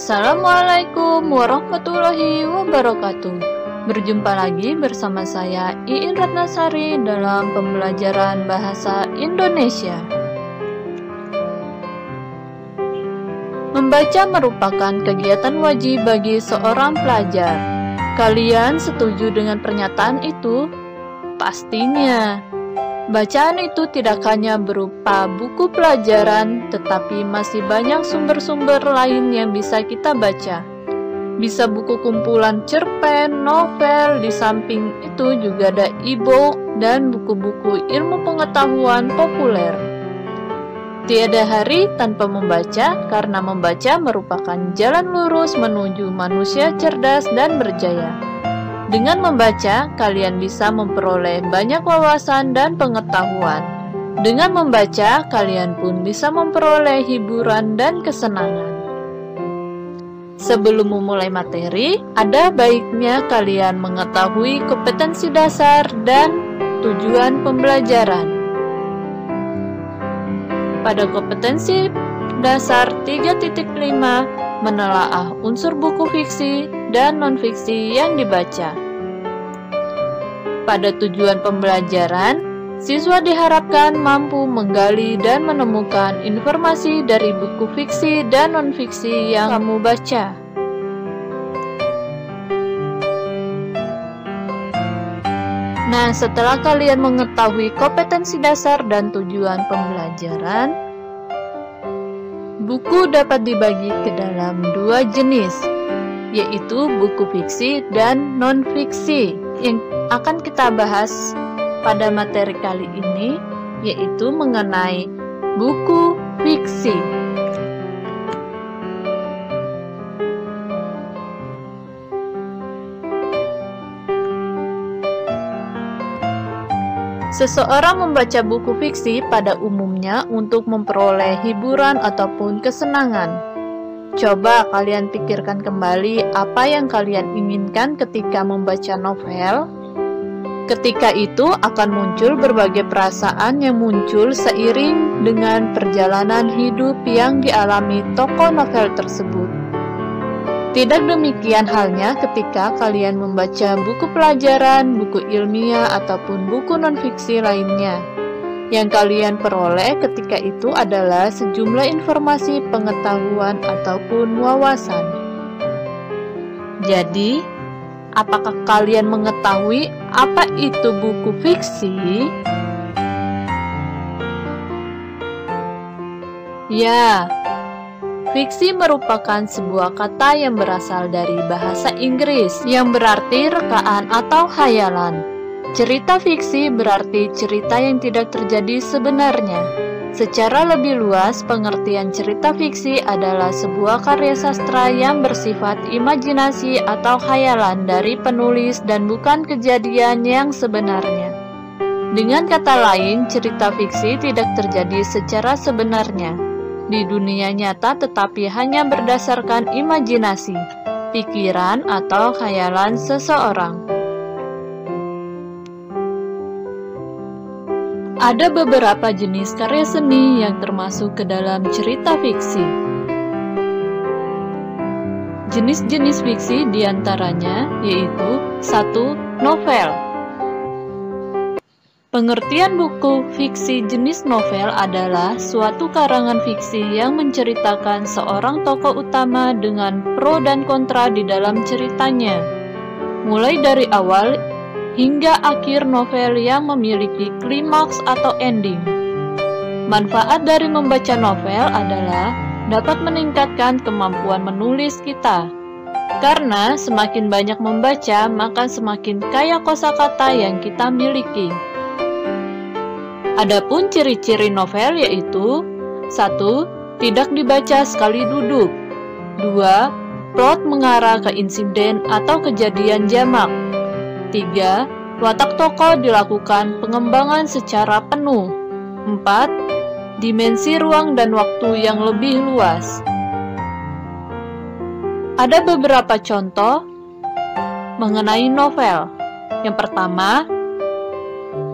Assalamualaikum warahmatullahi wabarakatuh. Berjumpa lagi bersama saya Iin Ratnasari dalam pembelajaran bahasa Indonesia. Membaca merupakan kegiatan wajib bagi seorang pelajar. Kalian setuju dengan pernyataan itu? Pastinya. Bacaan itu tidak hanya berupa buku pelajaran, tetapi masih banyak sumber-sumber lain yang bisa kita baca. Bisa buku kumpulan cerpen, novel, di samping itu juga ada e-book dan buku-buku ilmu pengetahuan populer. Tiada hari tanpa membaca, karena membaca merupakan jalan lurus menuju manusia cerdas dan berjaya. Dengan membaca, kalian bisa memperoleh banyak wawasan dan pengetahuan. Dengan membaca, kalian pun bisa memperoleh hiburan dan kesenangan. Sebelum memulai materi, ada baiknya kalian mengetahui kompetensi dasar dan tujuan pembelajaran. Pada kompetensi dasar 3.5, menelaah unsur buku fiksi dan non-fiksi yang dibaca. Pada tujuan pembelajaran, siswa diharapkan mampu menggali dan menemukan informasi dari buku fiksi dan non-fiksi yang kamu baca. Nah, setelah kalian mengetahui kompetensi dasar dan tujuan pembelajaran, buku dapat dibagi ke dalam dua jenis, yaitu buku fiksi dan non-fiksi. Yang akan kita bahas pada materi kali ini yaitu mengenai buku fiksi. Seseorang membaca buku fiksi pada umumnya untuk memperoleh hiburan ataupun kesenangan. Coba kalian pikirkan kembali apa yang kalian inginkan ketika membaca novel. Ketika itu akan muncul berbagai perasaan yang muncul seiring dengan perjalanan hidup yang dialami tokoh novel tersebut. Tidak demikian halnya ketika kalian membaca buku pelajaran, buku ilmiah, ataupun buku non-fiksi lainnya. Yang kalian peroleh ketika itu adalah sejumlah informasi, pengetahuan, ataupun wawasan. Jadi, apakah kalian mengetahui apa itu buku fiksi? Ya, fiksi merupakan sebuah kata yang berasal dari bahasa Inggris yang berarti rekaan atau khayalan. Cerita fiksi berarti cerita yang tidak terjadi sebenarnya. Secara lebih luas, pengertian cerita fiksi adalah sebuah karya sastra yang bersifat imajinasi atau khayalan dari penulis dan bukan kejadian yang sebenarnya. Dengan kata lain, cerita fiksi tidak terjadi secara sebenarnya di dunia nyata, tetapi hanya berdasarkan imajinasi, pikiran, atau khayalan seseorang. Ada beberapa jenis karya seni yang termasuk ke dalam cerita fiksi. Jenis-jenis fiksi diantaranya yaitu 1. Novel. Pengertian buku fiksi jenis novel adalah suatu karangan fiksi yang menceritakan seorang tokoh utama dengan pro dan kontra di dalam ceritanya, mulai dari awal hingga akhir novel yang memiliki klimaks atau ending. Manfaat dari membaca novel adalah dapat meningkatkan kemampuan menulis kita. Karena semakin banyak membaca, maka semakin kaya kosakata yang kita miliki. Adapun ciri-ciri novel yaitu 1. Tidak dibaca sekali duduk. 2. Plot mengarah ke insiden atau kejadian jamak. 3. Watak tokoh dilakukan pengembangan secara penuh. 4. Dimensi ruang dan waktu yang lebih luas. Ada beberapa contoh mengenai novel. Yang pertama,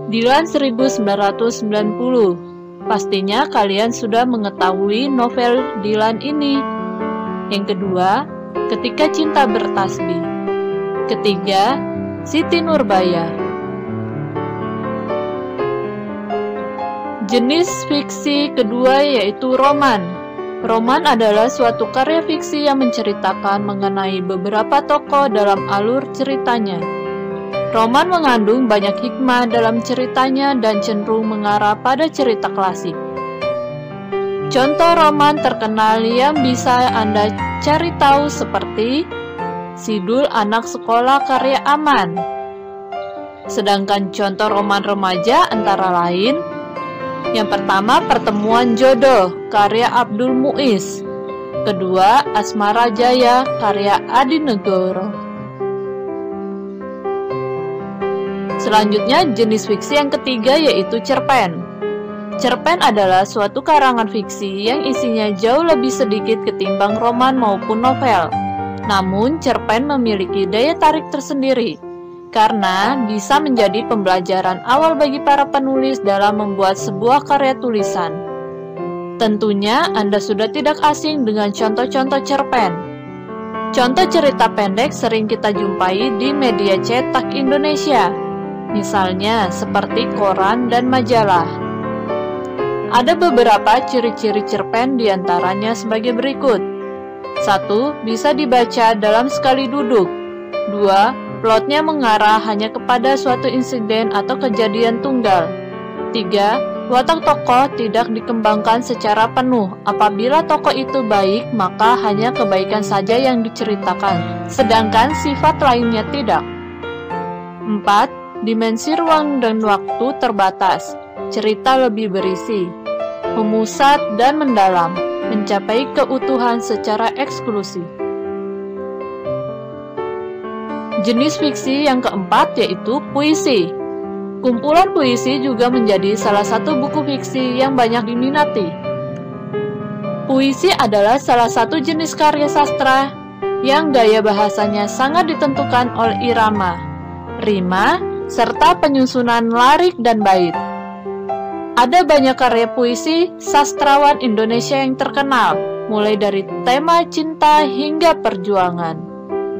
Dylan 1990. Pastinya kalian sudah mengetahui novel Dylan ini. Yang kedua, Ketika Cinta Bertasbih. Ketiga, Siti Nurbaya. Jenis fiksi kedua yaitu roman. Roman adalah suatu karya fiksi yang menceritakan mengenai beberapa tokoh dalam alur ceritanya. Roman mengandung banyak hikmah dalam ceritanya dan cenderung mengarah pada cerita klasik. Contoh roman terkenal yang bisa Anda cari tahu seperti Sidul Anak Sekolah karya Aman. Sedangkan contoh roman remaja antara lain, yang pertama Pertemuan Jodoh karya Abdul Muiz. Kedua, Asmara Jaya karya Adi Negoro. Selanjutnya jenis fiksi yang ketiga yaitu cerpen. Cerpen adalah suatu karangan fiksi yang isinya jauh lebih sedikit ketimbang roman maupun novel. Namun, cerpen memiliki daya tarik tersendiri karena bisa menjadi pembelajaran awal bagi para penulis dalam membuat sebuah karya tulisan. Tentunya Anda sudah tidak asing dengan contoh-contoh cerpen. Contoh cerita pendek sering kita jumpai di media cetak Indonesia, misalnya seperti koran dan majalah. Ada beberapa ciri-ciri cerpen diantaranya sebagai berikut. 1. Bisa dibaca dalam sekali duduk. 2. Plotnya mengarah hanya kepada suatu insiden atau kejadian tunggal. 3. Watak tokoh tidak dikembangkan secara penuh. Apabila tokoh itu baik, maka hanya kebaikan saja yang diceritakan, sedangkan sifat lainnya tidak. 4. Dimensi ruang dan waktu terbatas. Cerita lebih berisi, memusat dan mendalam, mencapai keutuhan secara eksklusif. Jenis fiksi yang keempat yaitu puisi. Kumpulan puisi juga menjadi salah satu buku fiksi yang banyak diminati. Puisi adalah salah satu jenis karya sastra yang gaya bahasanya sangat ditentukan oleh irama, rima, serta penyusunan lirik dan bait. Ada banyak karya puisi sastrawan Indonesia yang terkenal, mulai dari tema cinta hingga perjuangan.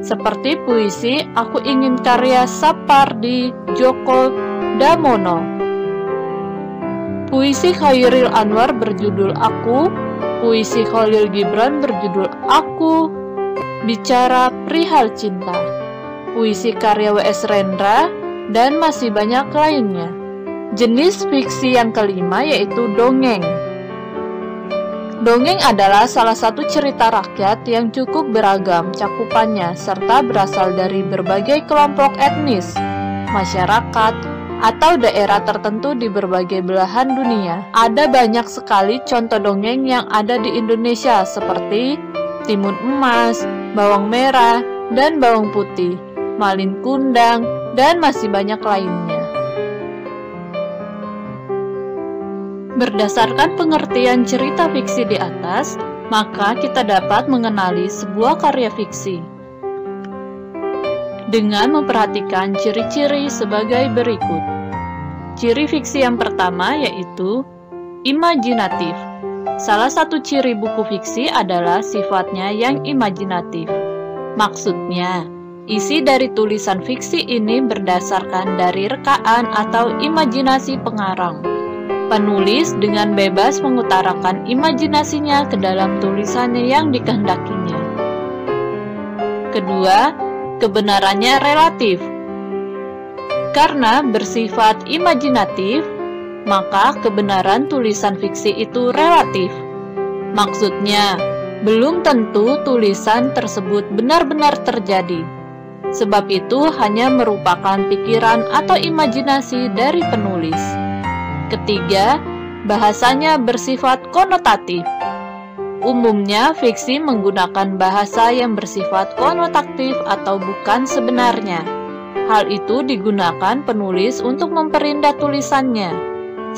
Seperti puisi Aku Ingin karya Sapardi Djoko Damono. Puisi Khairil Anwar berjudul Aku, puisi Khalil Gibran berjudul Aku Bicara Perihal Cinta, puisi karya W.S. Rendra, dan masih banyak lainnya. Jenis fiksi yang kelima yaitu dongeng. Dongeng adalah salah satu cerita rakyat yang cukup beragam cakupannya serta berasal dari berbagai kelompok etnis, masyarakat, atau daerah tertentu di berbagai belahan dunia. Ada banyak sekali contoh dongeng yang ada di Indonesia seperti Timun Emas, Bawang Merah, dan Bawang Putih, Malin Kundang, dan masih banyak lainnya. Berdasarkan pengertian cerita fiksi di atas, maka kita dapat mengenali sebuah karya fiksi dengan memperhatikan ciri-ciri sebagai berikut. Ciri fiksi yang pertama yaitu imajinatif. Salah satu ciri buku fiksi adalah sifatnya yang imajinatif. Maksudnya, isi dari tulisan fiksi ini berdasarkan dari rekaan atau imajinasi pengarang. Penulis dengan bebas mengutarakan imajinasinya ke dalam tulisannya yang dikehendakinya. Kedua, kebenarannya relatif. Karena bersifat imajinatif, maka kebenaran tulisan fiksi itu relatif. Maksudnya, belum tentu tulisan tersebut benar-benar terjadi. Sebab itu hanya merupakan pikiran atau imajinasi dari penulis. Ketiga, bahasanya bersifat konotatif. Umumnya, fiksi menggunakan bahasa yang bersifat konotatif atau bukan sebenarnya. Hal itu digunakan penulis untuk memperindah tulisannya,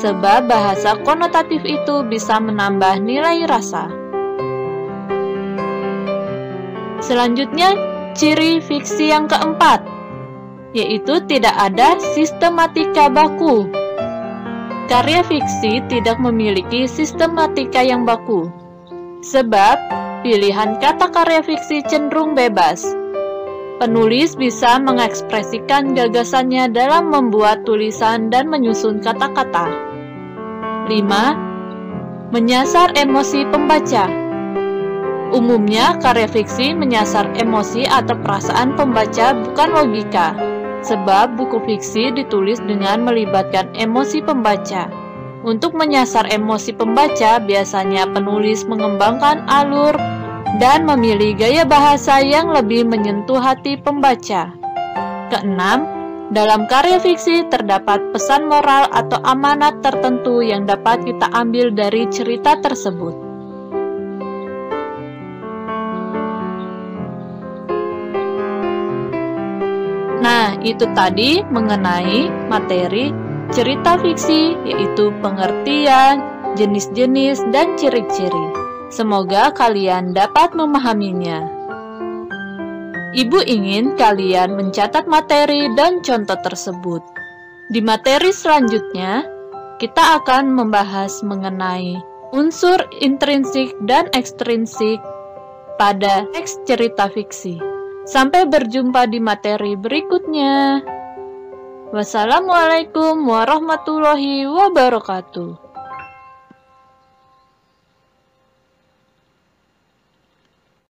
sebab bahasa konotatif itu bisa menambah nilai rasa. Selanjutnya, ciri fiksi yang keempat, yaitu tidak ada sistematika baku. Karya fiksi tidak memiliki sistematika yang baku, sebab pilihan kata karya fiksi cenderung bebas. Penulis bisa mengekspresikan gagasannya dalam membuat tulisan dan menyusun kata-kata. 5. Menyasar emosi pembaca. Umumnya, karya fiksi menyasar emosi atau perasaan pembaca, bukan logika, sebab buku fiksi ditulis dengan melibatkan emosi pembaca. Untuk menyasar emosi pembaca, biasanya penulis mengembangkan alur dan memilih gaya bahasa yang lebih menyentuh hati pembaca. Keenam, dalam karya fiksi terdapat pesan moral atau amanat tertentu yang dapat kita ambil dari cerita tersebut. Nah, itu tadi mengenai materi cerita fiksi, yaitu pengertian, jenis-jenis, dan ciri-ciri. Semoga kalian dapat memahaminya. Ibu ingin kalian mencatat materi dan contoh tersebut. Di materi selanjutnya, kita akan membahas mengenai unsur intrinsik dan ekstrinsik pada teks cerita fiksi. Sampai berjumpa di materi berikutnya. Wassalamualaikum warahmatullahi wabarakatuh.